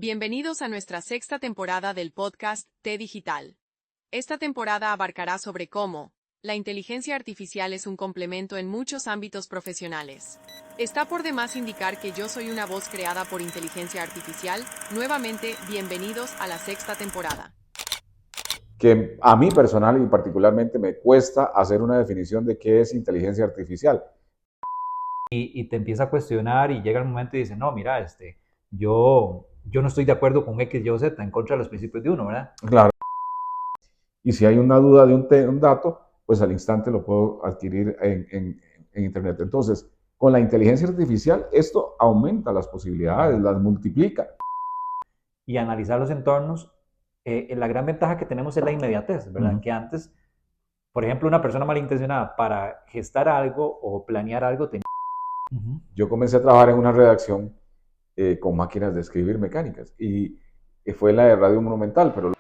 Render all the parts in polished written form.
Bienvenidos a nuestra sexta temporada del podcast T Digital. Esta temporada abarcará sobre cómo la inteligencia artificial es un complemento en muchos ámbitos profesionales. Está por demás indicar que yo soy una voz creada por inteligencia artificial. Nuevamente, bienvenidos a la sexta temporada. Que a mí personal y particularmente me cuesta hacer una definición de qué es inteligencia artificial. Y te empieza a cuestionar y llega el momento y dice, no, mira, yo no estoy de acuerdo con X, Y o Z, en contra de los principios de uno, ¿verdad? Claro. Y si hay una duda de un dato, pues al instante lo puedo adquirir en Internet. Entonces, con la inteligencia artificial, esto aumenta las posibilidades, las multiplica. Y analizar los entornos, la gran ventaja que tenemos es la inmediatez, ¿verdad? Uh-huh. Que antes, por ejemplo, una persona malintencionada para gestar algo o planear algo tenía... Yo comencé a trabajar en una redacción con máquinas de escribir mecánicas y fue la de Radio Monumental, pero...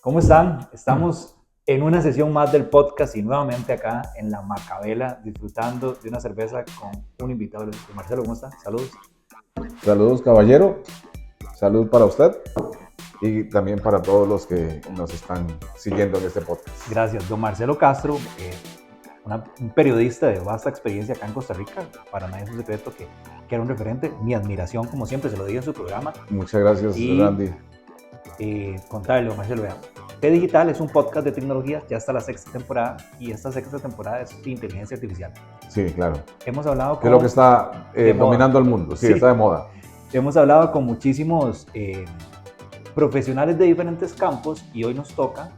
¿Cómo están? Estamos en una sesión más del podcast y nuevamente acá en la Macabela disfrutando de una cerveza con un invitado. Marcelo, ¿cómo está? Saludos. Saludos, caballero. Salud para usted y también para todos los que nos están siguiendo en este podcast. Gracias. Don Marcelo Castro, un periodista de vasta experiencia acá en Costa Rica. Para nadie es un secreto que era un referente. Mi admiración, como siempre, se lo dije en su programa. Muchas gracias, Randy. Contarle, don Marcelo, vean. T Digital es un podcast de tecnología, ya está la sexta temporada y esta sexta temporada es de inteligencia artificial. Sí, claro. Hemos hablado con... Que es lo que está dominando el mundo, sí, está de moda. Hemos hablado con muchísimos profesionales de diferentes campos y hoy nos toca,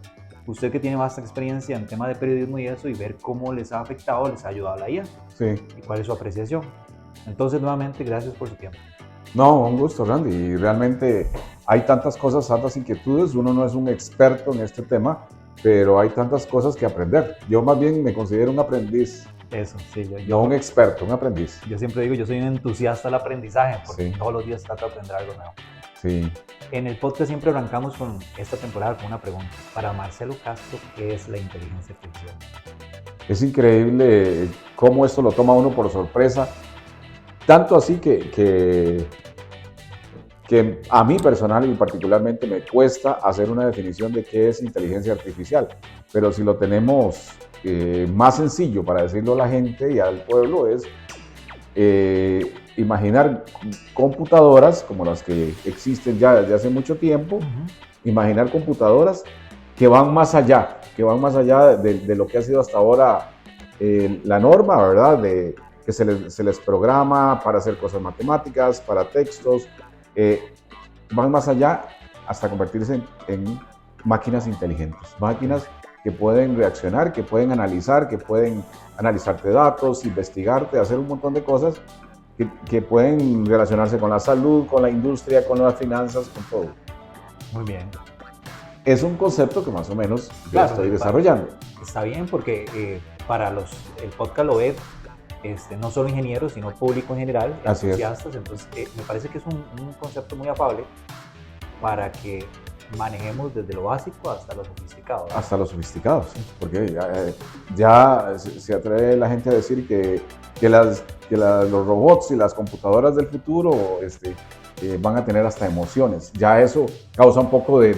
usted que tiene vasta experiencia en tema de periodismo y eso, y ver cómo les ha afectado, les ha ayudado la IA. Sí. Y cuál es su apreciación. Entonces, nuevamente, gracias por su tiempo. No, un gusto, Randy. Y realmente hay tantas cosas, tantas inquietudes. Uno no es un experto en este tema, pero hay tantas cosas que aprender. Yo más bien me considero un aprendiz. Eso, sí. No un experto, un aprendiz. Yo siempre digo, yo soy un entusiasta del aprendizaje, porque sí. todos los días trato de aprender algo nuevo. Sí. En el podcast siempre arrancamos con esta temporada con una pregunta. Para Marcelo Castro, ¿qué es la inteligencia artificial? Es increíble cómo esto lo toma uno por sorpresa. Tanto así que a mí personal y particularmente me cuesta hacer una definición de qué es inteligencia artificial. Pero si lo tenemos más sencillo para decirlo a la gente y al pueblo es imaginar computadoras como las que existen ya desde hace mucho tiempo, imaginar computadoras que van más allá de lo que ha sido hasta ahora la norma, ¿verdad? Que se les programa para hacer cosas matemáticas, para textos, van más allá hasta convertirse en máquinas inteligentes, máquinas que pueden reaccionar, que pueden analizarte datos, investigarte, hacer un montón de cosas que pueden relacionarse con la salud, con la industria, con las finanzas, con todo. Muy bien. Es un concepto que más o menos yo estoy desarrollando. Está bien porque para el podcast lo ve no solo ingenieros, sino público en general, entusiastas. Entonces, me parece que es un concepto muy afable para que manejemos desde lo básico hasta lo sofisticado. ¿verdad? Hasta lo sofisticado, sí. Porque ya se atreve la gente a decir que los robots y las computadoras del futuro van a tener hasta emociones. Ya eso causa un poco de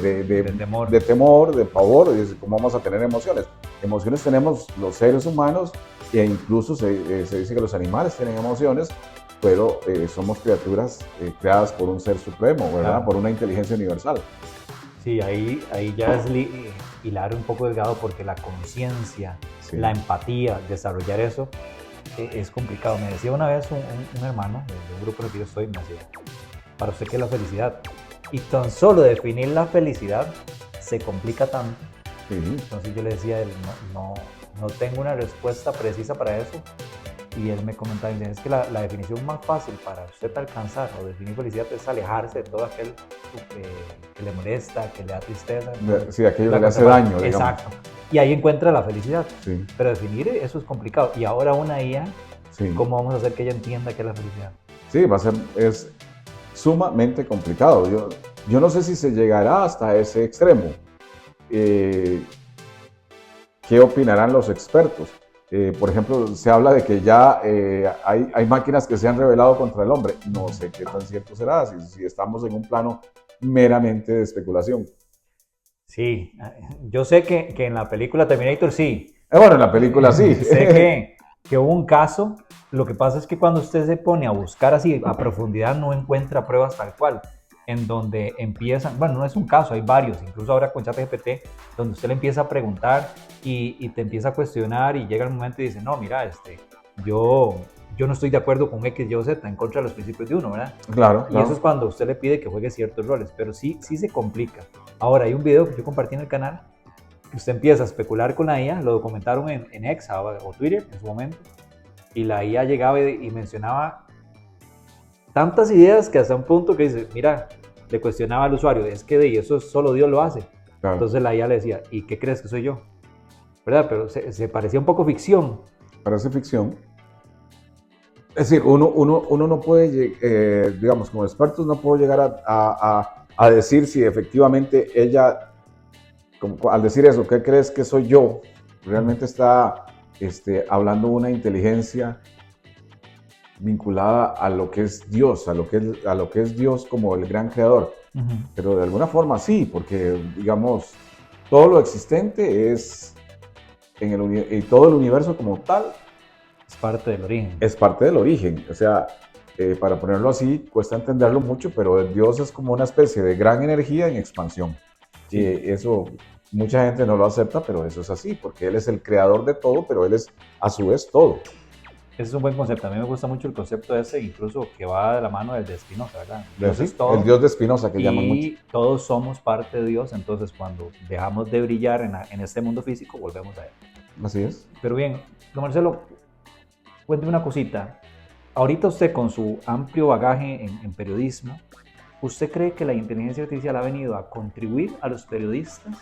temor, de pavor. ¿Cómo vamos a tener emociones? Emociones tenemos los seres humanos e incluso se dice que los animales tienen emociones, pero somos criaturas creadas por un ser supremo, ¿verdad? Claro. Por una inteligencia universal. Sí, ahí ya es hilar un poco delgado porque la conciencia, sí, la empatía, desarrollar eso es complicado. Me decía una vez un hermano de un grupo en el que yo estoy, me decía, ¿para usted qué es la felicidad? Y tan solo definir la felicidad se complica tanto. Sí. Entonces yo le decía a él, no tengo una respuesta precisa para eso. Y él me comentaba, es que la definición más fácil para usted alcanzar o definir felicidad es alejarse de todo aquel que le molesta, que le da tristeza. Sí, aquello que le hace daño, digamos. Exacto. Y ahí encuentra la felicidad. Sí. Pero definir eso es complicado. Y ahora una IA, sí, ¿cómo vamos a hacer que ella entienda qué es la felicidad? Sí, es sumamente complicado. Yo no sé si se llegará hasta ese extremo. ¿Qué opinarán los expertos? Por ejemplo, se habla de que ya hay máquinas que se han rebelado contra el hombre. No sé qué tan cierto será, si estamos en un plano meramente de especulación. Sí, yo sé que en la película Terminator sí. Bueno, en la película sí. Sé que hubo un caso. Lo que pasa es que cuando usted se pone a buscar así a profundidad no encuentra pruebas tal cual. En donde empiezan, bueno, no es un caso, hay varios, incluso ahora con ChatGPT, donde usted le empieza a preguntar y te empieza a cuestionar y llega el momento y dice, no, mira, yo no estoy de acuerdo con X, Y o Z, en contra de los principios de uno, ¿verdad? Claro, Y claro. eso es cuando usted le pide que juegue ciertos roles, pero sí se complica. Ahora, hay un video que yo compartí en el canal, que usted empieza a especular con la IA, lo documentaron en X o Twitter en su momento, y la IA llegaba y mencionaba tantas ideas que hasta un punto que dice, mira, le cuestionaba al usuario, es que de eso solo Dios lo hace. Claro. Entonces la IA le decía, ¿y qué crees que soy yo? ¿Verdad? Pero se parecía un poco ficción. Parece ficción. Es decir, uno no puede, digamos, como expertos no puedo llegar a decir si efectivamente ella, al decir eso, ¿qué crees que soy yo? Realmente está hablando una inteligencia vinculada a lo que es Dios, a lo que es Dios como el gran creador. Pero de alguna forma sí, porque digamos, todo lo existente es, y todo el universo como tal, es parte del origen. Es parte del origen, o sea, para ponerlo así, cuesta entenderlo mucho, pero Dios es como una especie de gran energía en expansión. Sí. Y eso mucha gente no lo acepta, pero eso es así, porque Él es el creador de todo, pero Él es a su vez todo. Ese es un buen concepto. A mí me gusta mucho el concepto ese, incluso que va de la mano del de Spinoza, ¿verdad? Dios es todo. El Dios de Spinoza, que llaman mucho. Y todos somos parte de Dios, entonces cuando dejamos de brillar en este mundo físico, volvemos a Él. Así es. Pero bien, don Marcelo, cuénteme una cosita. Ahorita usted con su amplio bagaje en periodismo, ¿usted cree que la inteligencia artificial ha venido a contribuir a los periodistas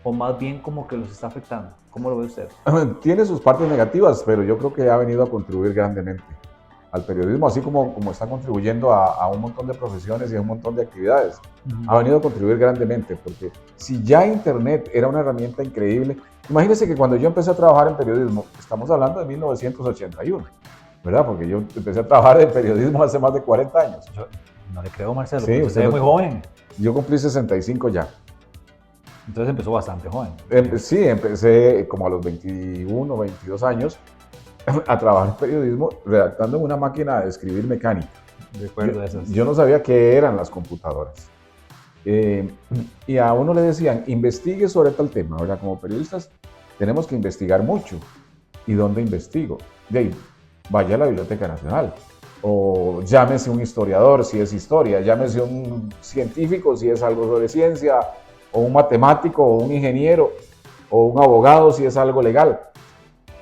o más bien como que los está afectando? ¿Cómo lo ve usted? Tiene sus partes negativas, pero yo creo que ha venido a contribuir grandemente al periodismo, así como está contribuyendo a un montón de profesiones y a un montón de actividades. Ha venido a contribuir grandemente, porque si ya Internet era una herramienta increíble, imagínense que cuando yo empecé a trabajar en periodismo, estamos hablando de 1981, ¿verdad? Porque yo empecé a trabajar en periodismo hace más de 40 años. Yo no le creo, Marcelo, sí, usted es muy joven. Yo cumplí 65 ya. Entonces empezó bastante joven. Sí, empecé como a los 21, 22 años a trabajar en periodismo redactando en una máquina de escribir mecánica. Recuerdo esas. Yo no sabía qué eran las computadoras. Y a uno le decían, investigue sobre tal tema, ¿verdad? Como periodistas tenemos que investigar mucho. ¿Y dónde investigo? De ahí, vaya a la Biblioteca Nacional. O llámese un historiador si es historia, llámese un científico si es algo sobre ciencia, o un matemático, o un ingeniero, o un abogado si es algo legal.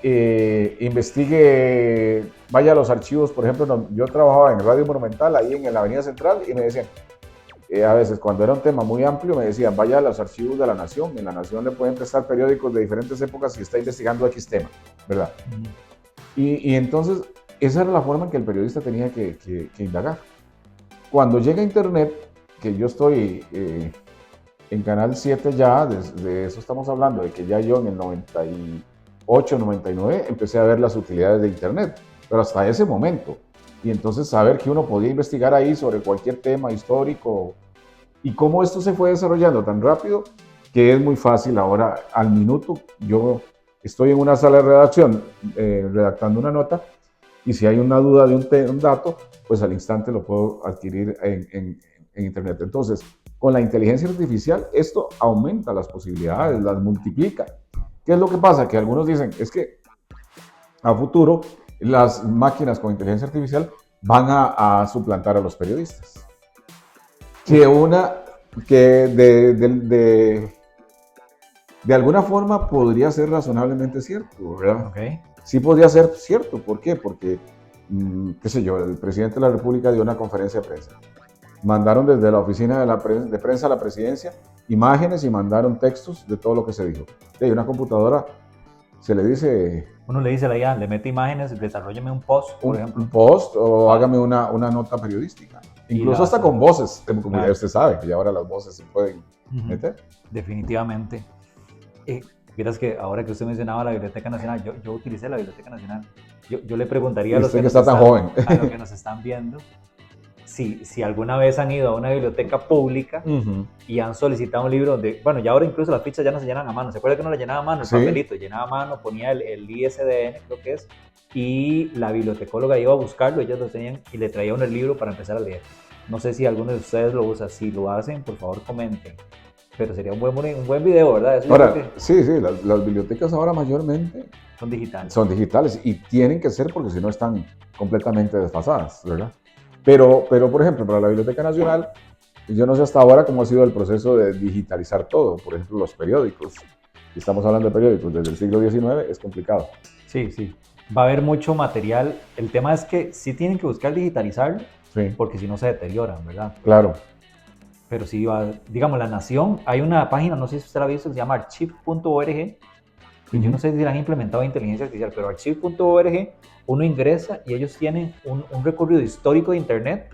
Investigue, vaya a los archivos, por ejemplo, yo trabajaba en Radio Monumental, ahí en la Avenida Central, y me decían, a veces cuando era un tema muy amplio, me decían, vaya a los archivos de La Nación, en La Nación le pueden prestar periódicos de diferentes épocas si está investigando X tema, ¿verdad? Y entonces, esa era la forma en que el periodista tenía que indagar. Cuando llega Internet, que yo estoy en Canal 7 ya, de eso estamos hablando, de que ya yo en el 98, 99 empecé a ver las utilidades de Internet, pero hasta ese momento. Y entonces saber que uno podía investigar ahí sobre cualquier tema histórico y cómo esto se fue desarrollando tan rápido que es muy fácil ahora al minuto. Yo estoy en una sala de redacción redactando una nota y si hay una duda de un dato, pues al instante lo puedo adquirir en Internet. Entonces, con la inteligencia artificial esto aumenta las posibilidades, las multiplica. ¿Qué es lo que pasa? Que algunos dicen, es que a futuro las máquinas con inteligencia artificial van a suplantar a los periodistas. Que de alguna forma podría ser razonablemente cierto, ¿verdad? Okay. Sí podría ser cierto. ¿Por qué? Porque, qué sé yo, el presidente de la República dio una conferencia de prensa. Mandaron desde la oficina de prensa a la presidencia imágenes y mandaron textos de todo lo que se dijo. Hay una computadora, se le dice... Uno le dice a la IA, le mete imágenes, desarrolleme un post, por ejemplo. Un post o hágame una nota periodística. Incluso hasta con voces, como ya usted sabe, que ya ahora las voces se pueden meter. Definitivamente. Vieras que ahora que usted mencionaba la Biblioteca Nacional, yo utilicé la Biblioteca Nacional. Yo le preguntaría a los que está tan joven. a los que nos están viendo si alguna vez han ido a una biblioteca pública y han solicitado un libro donde, bueno, ya ahora incluso las fichas ya no se llenan a mano. ¿Se acuerda que uno le llenaba a mano el papelito? Llenaba a mano, ponía el ISDN, creo que es, y la bibliotecóloga iba a buscarlo, ellos lo tenían y le traía uno el libro para empezar a leer. No sé si alguno de ustedes lo usa. Si lo hacen, por favor comenten. Pero sería un buen video, ¿verdad? Eso ahora, sí, las bibliotecas ahora mayormente son digitales. Son digitales y tienen que ser porque si no están completamente desfasadas, ¿verdad? Pero, por ejemplo, para la Biblioteca Nacional, yo no sé hasta ahora cómo ha sido el proceso de digitalizar todo. Por ejemplo, los periódicos. Si estamos hablando de periódicos desde el siglo XIX, es complicado. Sí, sí. Va a haber mucho material. El tema es que sí tienen que buscar digitalizarlo, porque si no se deterioran, ¿verdad? Claro. Pero sí va, digamos, La Nación, hay una página, no sé si usted la ha visto, que se llama archive.org. Y yo no sé si la han implementado inteligencia artificial, pero archive.org, uno ingresa y ellos tienen un recorrido histórico de internet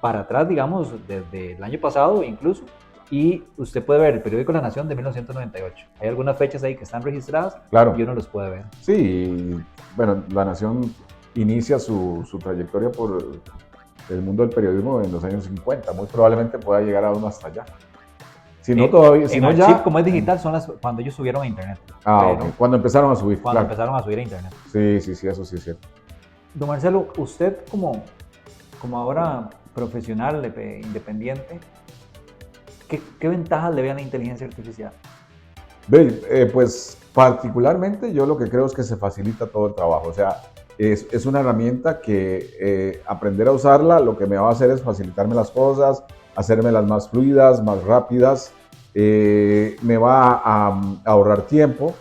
para atrás, digamos, desde el año pasado incluso, y usted puede ver el periódico La Nación de 1998. Hay algunas fechas ahí que están registradas, claro, y uno los puede ver. Sí, bueno, La Nación inicia su trayectoria por el mundo del periodismo en los años 50, muy probablemente pueda llegar a uno hasta allá. Si no todavía, si no Archive, ya, como es digital, son cuando ellos subieron a internet. Okay. Cuando empezaron a subir. Cuando empezaron a subir a internet. Sí, eso sí es cierto. Don Marcelo, usted como ahora profesional independiente, ¿qué ventajas le ve a la inteligencia artificial? Pues particularmente yo lo que creo es que se facilita todo el trabajo. O sea, es una herramienta que aprender a usarla lo que me va a hacer es facilitarme las cosas, hacérmelas más fluidas, más rápidas, me va a ahorrar tiempo,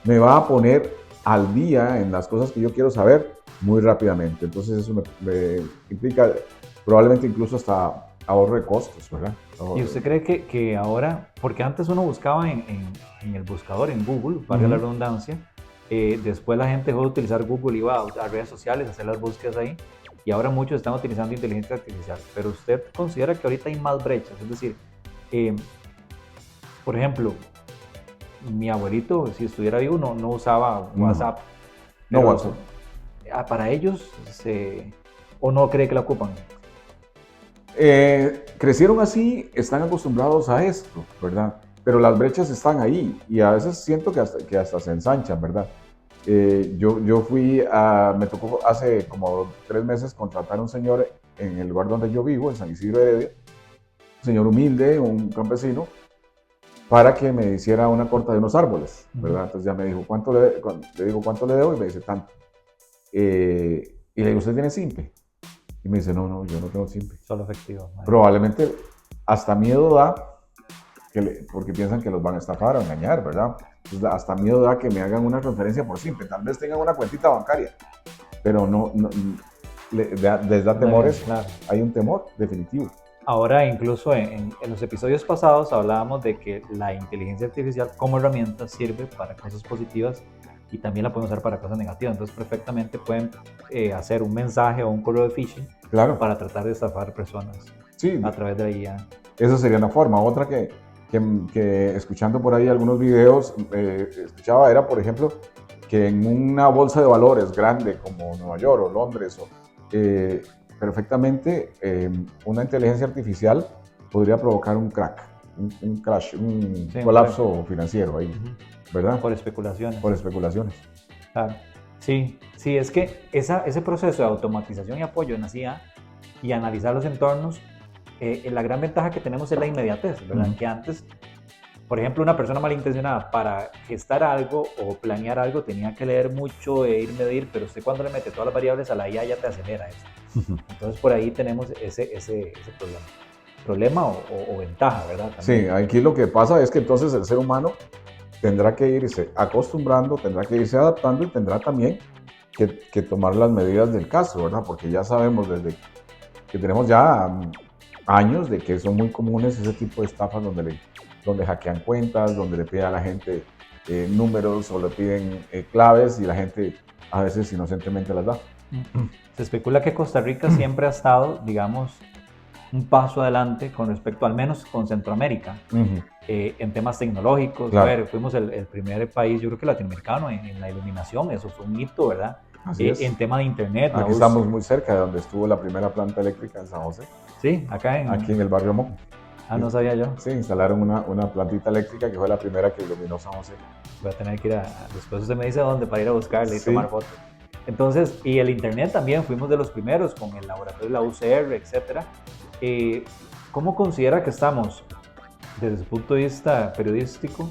me va a poner al día en las cosas que yo quiero saber muy rápidamente. Entonces eso me implica probablemente incluso hasta ahorro de costos, ¿verdad? ¿Y usted cree que ahora, porque antes uno buscaba en el buscador, en Google, valga la redundancia, después la gente dejó de utilizar Google, iba a redes sociales a hacer las búsquedas ahí, y ahora muchos están utilizando inteligencia artificial, pero usted considera que ahorita hay más brechas, es decir, por ejemplo, mi abuelito, si estuviera vivo, no usaba WhatsApp. No WhatsApp. Para ellos, ¿o no cree que la ocupan? Crecieron así, están acostumbrados a esto, ¿verdad? Pero las brechas están ahí y a veces siento que hasta se ensanchan, ¿verdad? Yo me tocó hace como 3 meses contratar a un señor en el lugar donde yo vivo, en San Isidro Heredia, un señor humilde, un campesino, para que me hiciera una corta de unos árboles, ¿verdad? Entonces ya me dijo, le digo, ¿cuánto le debo? Y me dice, tanto. Y le digo, ¿usted tiene Simpe? Y me dice, no, yo no tengo Simpe. Solo efectivo. Probablemente hasta miedo da, porque piensan que los van a estafar o engañar, ¿verdad? Entonces, hasta miedo da que me hagan una transferencia por Simpe. Tal vez tengan una cuentita bancaria, pero no les da temores. Claro. Hay un temor definitivo. Ahora, incluso en los episodios pasados hablábamos de que la inteligencia artificial como herramienta sirve para cosas positivas y también la pueden usar para cosas negativas. Entonces, perfectamente pueden hacer un mensaje o un correo de phishing, claro, para tratar de estafar personas, sí, a través de la IA. Esa sería una forma. Otra que escuchando por ahí algunos videos, escuchaba era, por ejemplo, que en una bolsa de valores grande como Nueva York o Londres, perfectamente una inteligencia artificial podría provocar un crack, un crash, un colapso financiero ahí, ¿verdad? Por especulaciones. Por especulaciones. Claro. Sí, es que ese proceso de automatización y apoyo en la CIA y analizar los entornos, la gran ventaja que tenemos es la inmediatez, ¿verdad? Que antes, por ejemplo, una persona malintencionada para gestar algo o planear algo tenía que leer mucho e medir, pero usted cuando le mete todas las variables a la IA ya te acelera eso. Entonces por ahí tenemos ese problema o ventaja, ¿verdad? También. Sí, aquí lo que pasa es que entonces el ser humano tendrá que irse acostumbrando, tendrá que irse adaptando y tendrá también que tomar las medidas del caso, ¿verdad? Porque ya sabemos desde que tenemos ya años de que son muy comunes ese tipo de estafas donde hackean cuentas, donde le piden a la gente números o le piden claves y la gente a veces inocentemente las da. Se especula que Costa Rica siempre ha estado, digamos, un paso adelante con respecto al menos con Centroamérica. en temas tecnológicos. Claro. A ver, fuimos el primer país, yo creo que latinoamericano, en la iluminación, eso fue un hito, ¿verdad? Así es. En tema de internet. Aquí estamos muy cerca de donde estuvo la primera planta eléctrica en San José. Sí, Aquí en el barrio Moco. Ah, no sabía yo. Sí, instalaron una plantita eléctrica que fue la primera que iluminó San José. Voy a tener que ir después usted me dice dónde para ir a buscarle y Sí. tomar fotos. Entonces, y el internet también, fuimos de los primeros con el laboratorio de la UCR, etcétera. ¿Cómo considera que estamos, desde su punto de vista periodístico,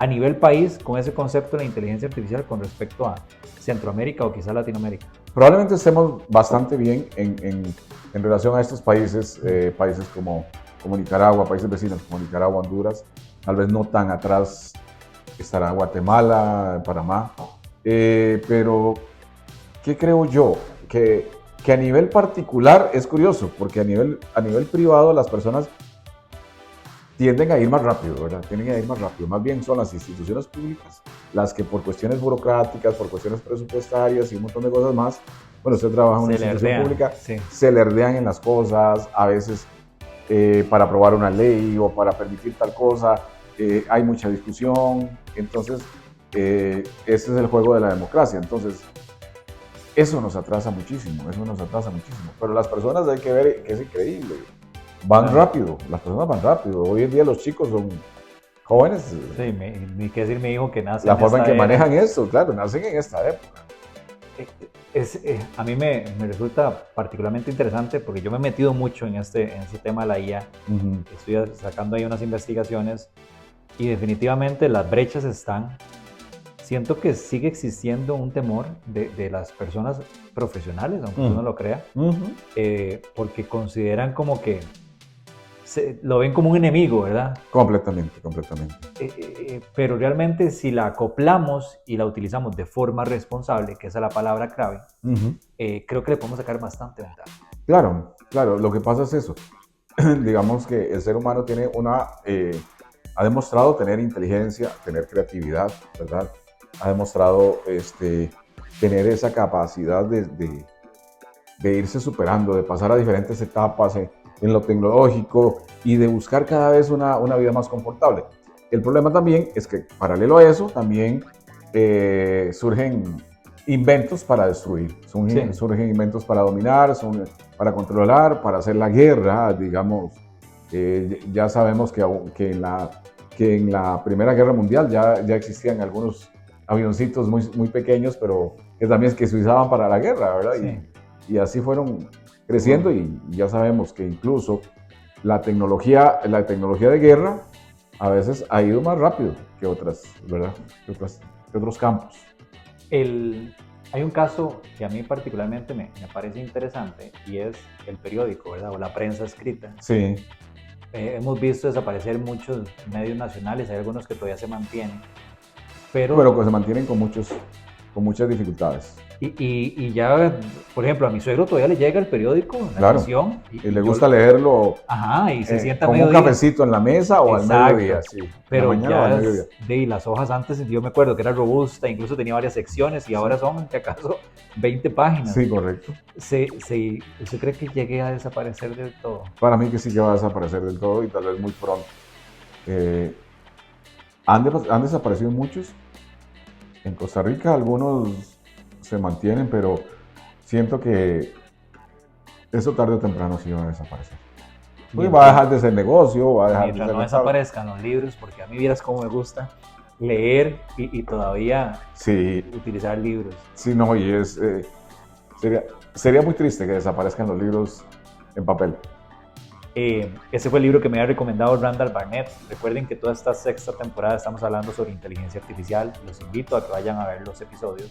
a nivel país con ese concepto de la inteligencia artificial con respecto a Centroamérica o quizá Latinoamérica? Probablemente estemos bastante bien en relación a estos países, países como Nicaragua, países vecinos como Nicaragua, Honduras, tal vez no tan atrás estará Guatemala, Panamá, pero ¿qué creo yo? Que a nivel particular es curioso, porque a nivel privado las personas tienden a ir más rápido, ¿verdad? Tienden a ir más rápido. Más bien son las instituciones públicas las que por cuestiones burocráticas, por cuestiones presupuestarias y un montón de cosas más, bueno, usted trabaja en una institución pública, sí. Se lerdean en las cosas, a veces para aprobar una ley o para permitir tal cosa, hay mucha discusión, entonces ese es el juego de la democracia, entonces eso nos atrasa muchísimo, pero las personas hay que ver que es increíble, van rápido, las personas van rápido, hoy en día los chicos son jóvenes. Sí, ni qué decir mi hijo que nace la forma en que era. manejan esto, claro, nacen en esta época. A mí me resulta particularmente interesante porque yo me he metido mucho en este tema de la IA. Estoy sacando ahí unas investigaciones y definitivamente las brechas están. Siento que sigue existiendo un temor de las personas profesionales, aunque uno no lo crea, porque consideran como que lo ven como un enemigo, ¿verdad? Completamente. Pero realmente si la acoplamos y la utilizamos de forma responsable, que esa es la palabra clave, creo que le podemos sacar bastante ventaja. Claro, lo que pasa es eso. Digamos que el ser humano tiene ha demostrado tener inteligencia, tener creatividad, ¿verdad? Ha demostrado tener esa capacidad de irse superando, de pasar a diferentes etapas en lo tecnológico y de buscar cada vez una vida más confortable. El problema también es que paralelo a eso también surgen inventos para destruir, surgen inventos para dominar, para controlar, para hacer la guerra, digamos. Ya sabemos que en la Primera Guerra Mundial ya existían algunos avioncitos muy pequeños, pero que también se usaban para la guerra, ¿verdad? Sí. Y así fueron creciendo y ya sabemos que incluso la tecnología de guerra a veces ha ido más rápido que otras, ¿verdad? Que otros campos. Hay un caso que a mí particularmente me parece interesante y es el periódico, ¿verdad? O la prensa escrita. Sí. Hemos visto desaparecer muchos medios nacionales, hay algunos que todavía se mantienen, pero que se mantienen con muchas dificultades. Y ya, por ejemplo, a mi suegro todavía le llega el periódico, la edición. Y le gusta leerlo. Ajá, y se sienta con un cafecito en la mesa o exacto, al mediodía, sí. Pero ya y las hojas antes, yo me acuerdo que era robusta, incluso tenía varias secciones y ahora son, si acaso, 20 páginas. Sí, correcto. ¿Usted cree que llegue a desaparecer del todo? Para mí que sí que va a desaparecer del todo y tal vez muy pronto. Han desaparecido muchos. En Costa Rica algunos se mantienen, pero siento que eso tarde o temprano sí va a desaparecer. Pues va a dejar de ser negocio, va a dejar de ser mientras no desaparezcan los libros, porque a mí vieras cómo me gusta leer y todavía utilizar libros. Sí, no, y sería muy triste que desaparezcan los libros en papel. Ese fue el libro que me había recomendado Randall Barnett. Recuerden que toda esta sexta temporada estamos hablando sobre inteligencia artificial. Los invito a que vayan a ver los episodios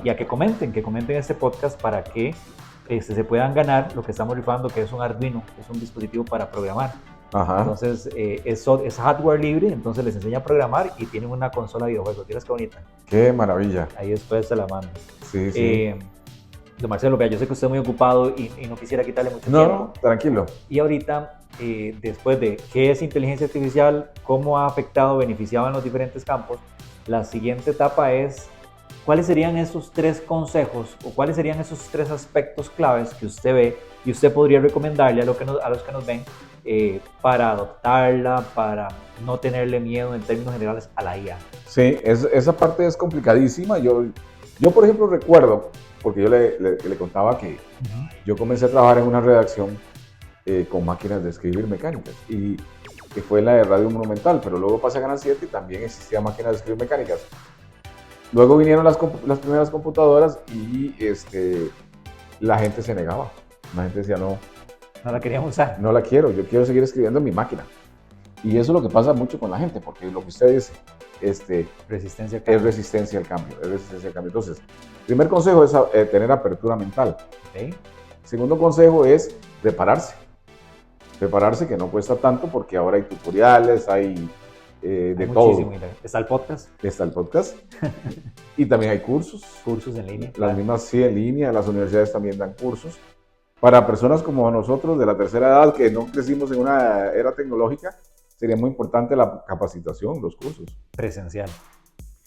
y a que comenten este podcast para que se puedan ganar lo que estamos rifando, que es un Arduino, que es un dispositivo para programar. Ajá. Entonces es hardware libre, entonces les enseña a programar y tienen una consola de videojuegos. ¿Quieres qué bonita? ¡Qué maravilla! Ahí después se la mando. Sí. Don Marcelo, yo sé que usted es muy ocupado y no quisiera quitarle mucho tiempo. No, tranquilo. Y ahorita, después de qué es inteligencia artificial, cómo ha afectado, beneficiado en los diferentes campos, la siguiente etapa es ¿cuáles serían esos 3 consejos o cuáles serían esos 3 aspectos claves que usted ve y usted podría recomendarle a los que nos ven para adoptarla, para no tenerle miedo en términos generales a la IA? Sí, esa parte es complicadísima. Yo, por ejemplo, recuerdo, porque yo le contaba que yo comencé a trabajar en una redacción con máquinas de escribir mecánicas, y que fue la de Radio Monumental, pero luego pasé a Canal 7 y también existían máquinas de escribir mecánicas. Luego vinieron las primeras computadoras y la gente se negaba. La gente decía, no la queríamos usar. No la quiero, yo quiero seguir escribiendo en mi máquina. Y eso es lo que pasa mucho con la gente, porque lo que usted dice resistencia al cambio. Es resistencia al cambio. Entonces, primer consejo es tener apertura mental. Okay. Segundo consejo es prepararse. Prepararse, que no cuesta tanto, porque ahora hay tutoriales, hay de todo. ¿Está el podcast? Está el podcast. Y también hay cursos. Cursos en línea. Las mismas sí en línea, las universidades también dan cursos. Para personas como nosotros de la tercera edad, que no crecimos en una era tecnológica, sería muy importante la capacitación, los cursos. Presencial.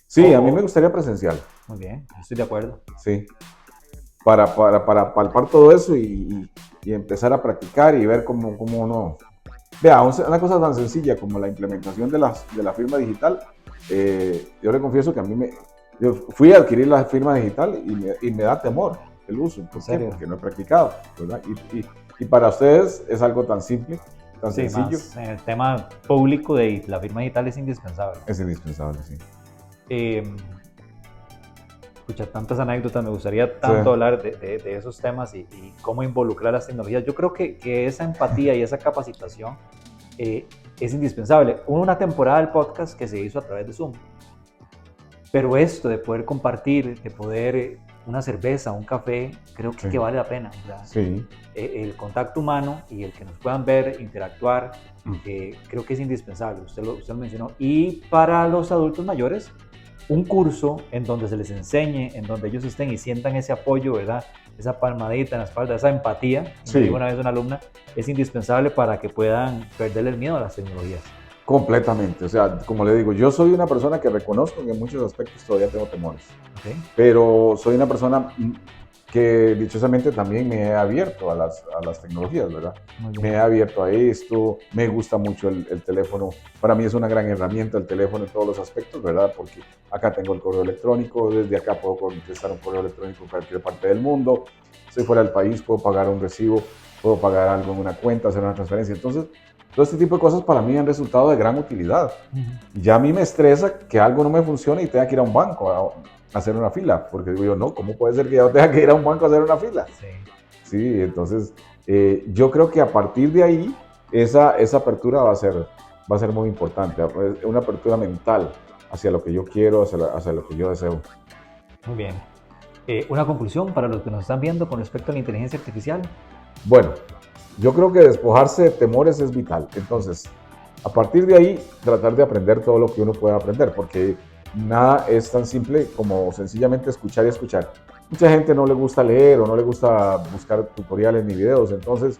Sí, a mí me gustaría presencial. Muy bien, estoy de acuerdo. Sí. Para palpar todo eso y empezar a practicar y ver cómo uno... Vea, una cosa tan sencilla como la implementación de la firma digital. Yo le confieso que yo fui a adquirir la firma digital y me da temor el uso. ¿Por qué? Porque no he practicado, ¿verdad? Y para ustedes es algo tan simple, tan sencillo. Más en el tema público de la firma digital es indispensable. Es indispensable, sí. Escucha, tantas anécdotas, me gustaría tanto hablar de esos temas y cómo involucrar las tecnologías. Yo creo que esa empatía y esa capacitación es indispensable. Hubo una temporada del podcast que se hizo a través de Zoom, pero esto de poder compartir, de poder una cerveza, un café, creo que vale la pena. Sí. El contacto humano y el que nos puedan ver, interactuar, creo que es indispensable, usted lo mencionó. Y para los adultos mayores, un curso en donde se les enseñe, en donde ellos estén y sientan ese apoyo, ¿verdad? Esa palmadita en la espalda, esa empatía, como dijo una vez una alumna, es indispensable para que puedan perderle el miedo a las tecnologías. Completamente, o sea, como le digo, yo soy una persona que reconozco que en muchos aspectos todavía tengo temores, pero soy una persona que dichosamente también me he abierto a las tecnologías, ¿verdad? Me he abierto a esto, me gusta mucho el teléfono, para mí es una gran herramienta el teléfono en todos los aspectos, ¿verdad? Porque acá tengo el correo electrónico, desde acá puedo contestar un correo electrónico en cualquier parte del mundo, estoy fuera del país, puedo pagar un recibo, puedo pagar algo en una cuenta, hacer una transferencia, entonces todo este tipo de cosas para mí han resultado de gran utilidad. Ya a mí me estresa que algo no me funcione y tenga que ir a un banco a hacer una fila, porque digo yo, no, ¿cómo puede ser que yo tenga que ir a un banco a hacer una fila? Sí, entonces yo creo que a partir de ahí esa apertura va a ser muy importante, una apertura mental hacia lo que yo quiero, hacia lo que yo deseo. Muy bien. Una conclusión para los que nos están viendo con respecto a la inteligencia artificial. Bueno, yo creo que despojarse de temores es vital. Entonces, a partir de ahí, tratar de aprender todo lo que uno pueda aprender, porque nada es tan simple como sencillamente escuchar y escuchar. Mucha gente no le gusta leer o no le gusta buscar tutoriales ni videos, entonces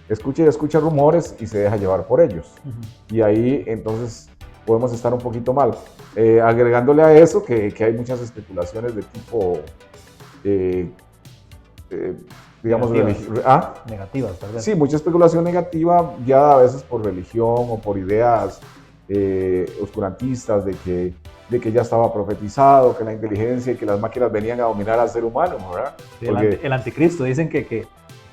escucha y escucha rumores y se deja llevar por ellos. Y ahí entonces podemos estar un poquito mal. Agregándole a eso que hay muchas especulaciones de tipo... digamos, negativas, tal vez. Sí, mucha especulación negativa, ya a veces por religión o por ideas oscurantistas de que ya estaba profetizado, que la inteligencia y que las máquinas venían a dominar al ser humano, ¿verdad? Porque el anticristo, dicen que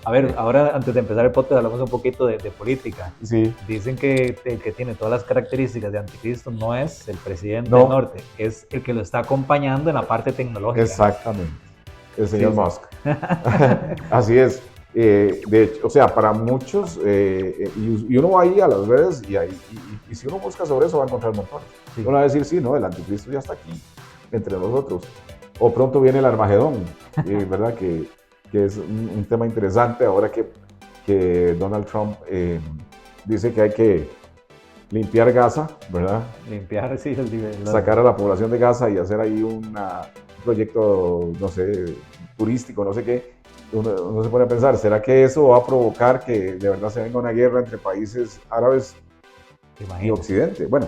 a ver, ahora antes de empezar el podcast hablamos un poquito de política. Sí. Dicen que el que tiene todas las características de anticristo no es el presidente del norte, es el que lo está acompañando en la parte tecnológica. Exactamente. El señor Musk. Así es. De hecho, o sea, para muchos, y uno va ahí a las redes y si uno busca sobre eso va a encontrar montones. Uno va a decir, sí, no, el anticristo ya está aquí, entre nosotros. O pronto viene el Armagedón, ¿verdad? Que es un tema interesante ahora que Donald Trump dice que hay que limpiar Gaza, ¿verdad? Limpiar, sí, sacar a la población de Gaza y hacer ahí un proyecto, no sé, turístico, no sé qué. Uno se pone a pensar, ¿será que eso va a provocar que de verdad se venga una guerra entre países árabes y Occidente? Bueno,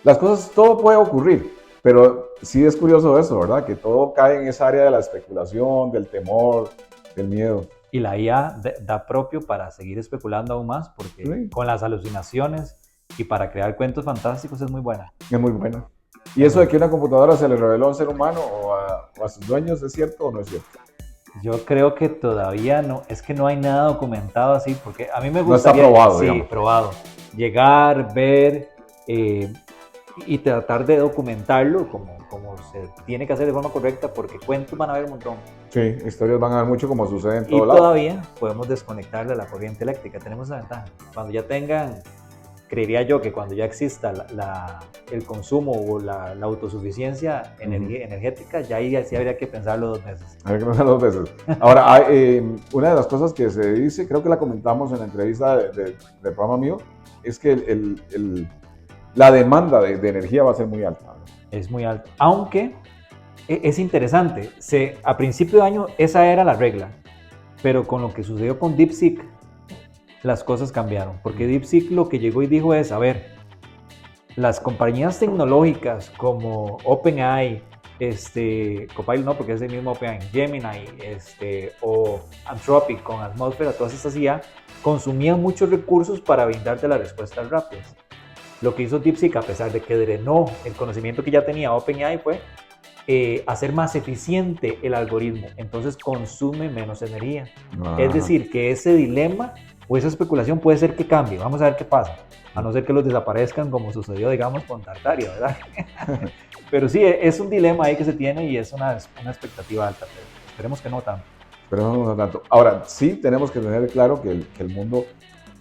las cosas, todo puede ocurrir, Pero sí es curioso eso, ¿verdad? Que todo cae en esa área de la especulación, del temor, del miedo. Y la IA da propio para seguir especulando aún más, porque Sí. con las alucinaciones y para crear cuentos fantásticos es muy buena. Es muy buena. ¿Y eso de que una computadora se le reveló a un ser humano o a sus dueños es cierto o no es cierto? Yo creo que todavía no, es que no hay nada documentado así, porque a mí me No está gustaría, probado, sí, digamos. probado, llegar, ver y tratar de documentarlo como se tiene que hacer de forma correcta, porque cuentos van a haber un montón. Sí, historias van a haber mucho como sucede en Y todo lado. todavía podemos desconectarle a la corriente eléctrica, tenemos esa ventaja. Cuando ya tengan, creería yo que cuando ya exista el consumo o la autosuficiencia energética, ya ahí sí habría que pensarlo 2 veces. Hay que pensarlo 2 veces. Ahora, una de las cosas que se dice, creo que la comentamos en la entrevista del programa mío, es que la demanda de energía va a ser muy alta. Es muy alto. Aunque es interesante, a principio de año esa era la regla, pero con lo que sucedió con DeepSeek, las cosas cambiaron. Porque DeepSeek lo que llegó y dijo es, a ver, las compañías tecnológicas como OpenAI, Copilot no, porque es el mismo OpenAI, Gemini, o Anthropic con Atmósfera, todas estas IA, consumían muchos recursos para brindarte las respuestas rápidas. Lo que hizo DeepSeek, a pesar de que drenó el conocimiento que ya tenía OpenAI, fue hacer más eficiente el algoritmo. Entonces consume menos energía. Ajá. Es decir, que ese dilema o esa especulación puede ser que cambie. Vamos a ver qué pasa. A no ser que los desaparezcan como sucedió, digamos, con Tartaria, ¿verdad? Pero sí, es un dilema ahí que se tiene y es una expectativa alta. Pero esperemos que no tanto. Esperemos no tanto. Ahora, sí tenemos que tener claro que el mundo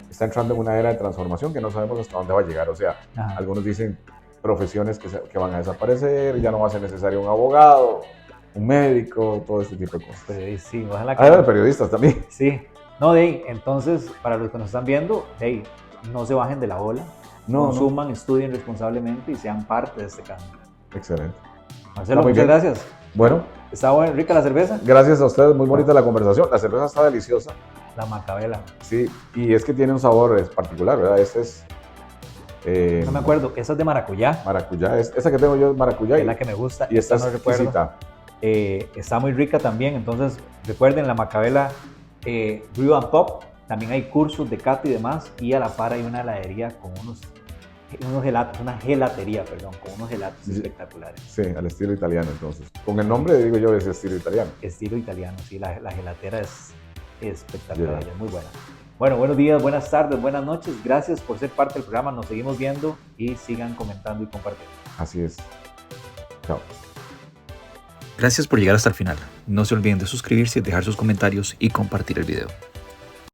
está entrando en una era de transformación que no sabemos hasta dónde va a llegar. O sea, Ajá. algunos dicen profesiones que van a desaparecer, ya no va a ser necesario un abogado, un médico, todo este tipo de cosas. Pero sí, ojalá que... Ah, periodistas también. Sí. No, entonces, para los que nos están viendo, no se bajen de la ola, consuman, estudien responsablemente y sean parte de este cambio. Excelente. Marcelo, muchas gracias. Bueno. ¿Está buena, rica la cerveza? Gracias a ustedes, muy bonita la conversación. La cerveza está deliciosa. La Macabela. Sí, y es que tiene un sabor particular, ¿verdad? Este es... no me acuerdo, esa es de maracuyá. Maracuyá, esa que tengo yo es maracuyá. Es la que me gusta. Y esta no es recuerdo. Está muy rica también, entonces recuerden la Macabela Brew and Pop. También hay cursos de cata y demás, y a la par hay una heladería con unos gelatos, una gelatería, perdón, con unos gelatos espectaculares. Sí, al estilo italiano entonces. Con el nombre digo yo es estilo italiano. Estilo italiano, sí, la gelatera es espectacular, es muy buena. Bueno, buenos días, buenas tardes, buenas noches, gracias por ser parte del programa, nos seguimos viendo y sigan comentando y compartiendo. Así es. Chao. Gracias por llegar hasta el final. No se olviden de suscribirse, dejar sus comentarios y compartir el video.